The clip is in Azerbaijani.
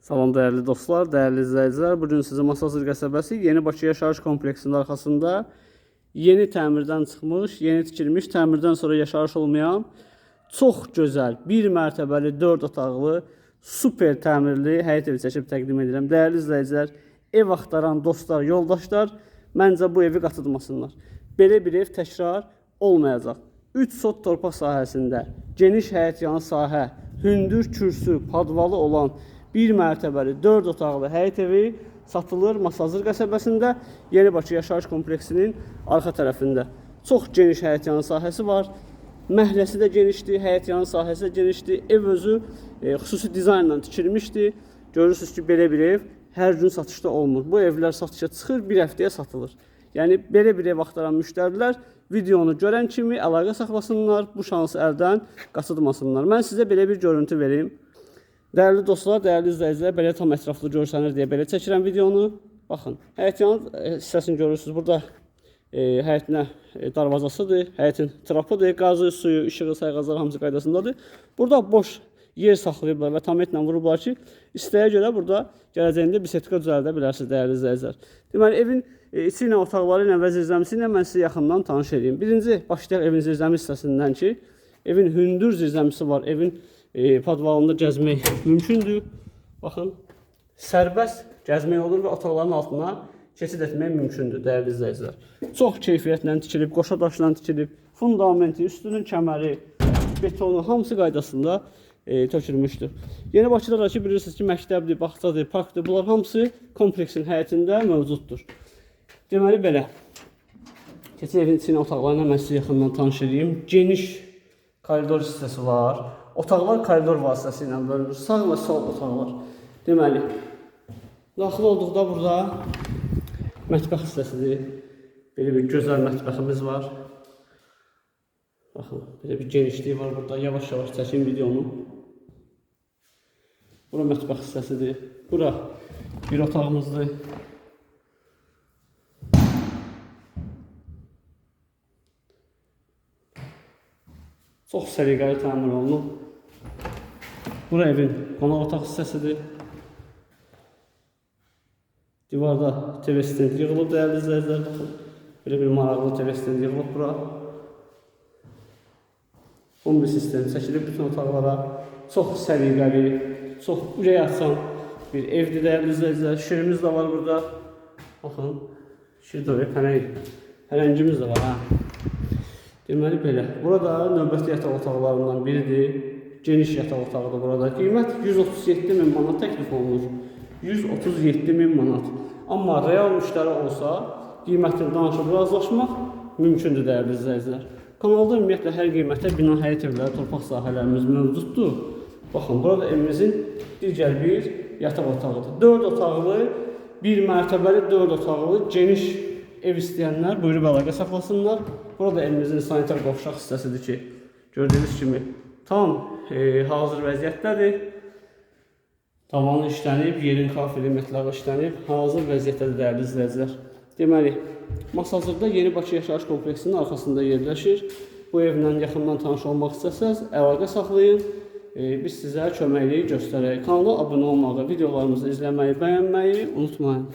Salam değerli dostlar, değerli izleyiciler. Bugün size Masazır qəsəbəsi Yeni Bakı Yaşayış Kompleksinin arxasında yeni təmirdən çıxmış, yeni tikilmiş, təmirdən sonra yaşayış olmayan çox gözəl, bir mərtəbəli, 4 otaqlı, super təmirli həyət evi çəkib təqdim edirəm. Değerli izleyiciler, ev axtaran dostlar, yoldaşlar, məncə bu evi qatılmasınlar. Belə bir ev təkrar olmayacaq. 3 sot torpaq sahəsində, geniş həyət yanı sahə, hündür kürsü, padvalı olan bir mərtəbəli, 4 otaqlı həyət evi satılır Masazır qəsəbəsində Yeni Bakı Yaşayış Kompleksinin arxa tərəfində. Çox geniş həyət yanı sahəsi var. Məhəlləsi də genişdir, həyət yanı sahəsi də genişdir. Ev özü xüsusi dizaynla tikilmişdir. Görürsünüz ki, belə bir ev hər gün satışda olmur. Bu evlər satışa çıxır, bir həftəyə satılır. Yəni belə bir ev axtaran müştərilər videonu görən kimi əlaqə saxlasınlar, bu şansı əldən qaçırmasınlar. Mən sizə belə bir görüntü vereyim. Değerli dostlar, değerli izleyiciler, belə tam ətraflı görsənir deyə belə çəkirəm videonu. Baxın, həyət yanı hissəsini görürsünüz. Burada həyətinə darvazasıdır, həyətin trapıdır, qazı, suyu, işığı, sayğaclar hamısı qaydasındadır. Burada boş yer saxlayıblar və tametlə vurublar ki, istəyə görə burada gələcəyində bisetka düzəldə bilərsiniz, değerli izleyiciler. Deməli, evin içi ilə, otaqları ilə və zirzəmisi ilə mən sizə yaxından tanış edeyim. Birinci, başlayaq evin zirzəmi hissəsindən ki, evin hündür zirzəmisi var, evin padvalında gəzmək mümkündür. Baxın, sərbəst gəzmək olur və otaqların altına keçid etmək mümkündür, dəyərli izləyicilər. Çox keyfiyyətlə tikilib, qoşa daşla tikilib, fundamenti, üstünün kəməri, betonu hamısı qaydasında tökülmüşdür. Yeni Bakıda da ki, bilirsiniz ki, məktəbdir, bağçadır, parkdır, bunlar hamısı kompleksin həyətində mövcuddur. Deməli belə, keçid evin içinin otaqlarına mən sizi yaxından tanış edeyim. Geniş koridor hissəsi var. Otaqlar koridor vasitəsilə bölünür. Sağ və sol otaqlar. Deməli, daxil olduqda burada mətbəx hissəsidir. Belə bir gözəl mətbəximiz var. Baxın, belə bir genişliyi var burada. Yavaş-yavaş çəkin videonu. Bura mətbəx hissəsidir. Bura bir otağımızdır. Çox səliqəli təmir olunub. Bura evin qonaq otaq hissəsidir. Divarda TV stend yığılıb, dəyərli izləyicilər. Belə bir maraqlı TV stend yığılıb bura. Kombi sistem çəkilib bütün otaqlara. Çox səliqəli, çox ürək açan bir evdir, dəyərli izləyicilər. Şirimiz də var burada. Baxın, şir də pələngimiz də var. Deməli belə, burada növbəti yataq otaqlarından biridir. Geniş yataq otağıdır burada. Qiymət 137.000 manat təklif olunur. 137.000 manat. Amma real müştəri olsa, qiymətini danışıb razılaşmaq mümkündür, dəyərli izləyicilər. Kanalda ümumiyyətlə hər qiymətə bina, həyət evləri, torpaq sahələrimiz mövcuddur. Baxın, burada evimizin digər bir yataq otağıdır. 4 otaqlı, bir mərtəbəli 4 otaqlı, geniş ev istəyənlər buyurub əlaqə saxlasınlar. Burada evimizin sanitar qovşaq hissəsidir ki, gördüyünüz kimi tam hazır vəziyyətdədir. Tavanı işlənib, yerin kafeli metlağı işlənib, hazır vəziyyətdədir, dəyərli izləyicilər. Deməli, Masazırda Yeni Bakı Yaşayış Kompleksinin arxasında yerləşir. Bu evlə yaxından tanış olmaq istəsəz, əlaqə saxlayın. Biz sizə köməkliyi göstərək. Kanala abunə olmağı, videolarımızı izləməyi, bəyənməyi unutmayın.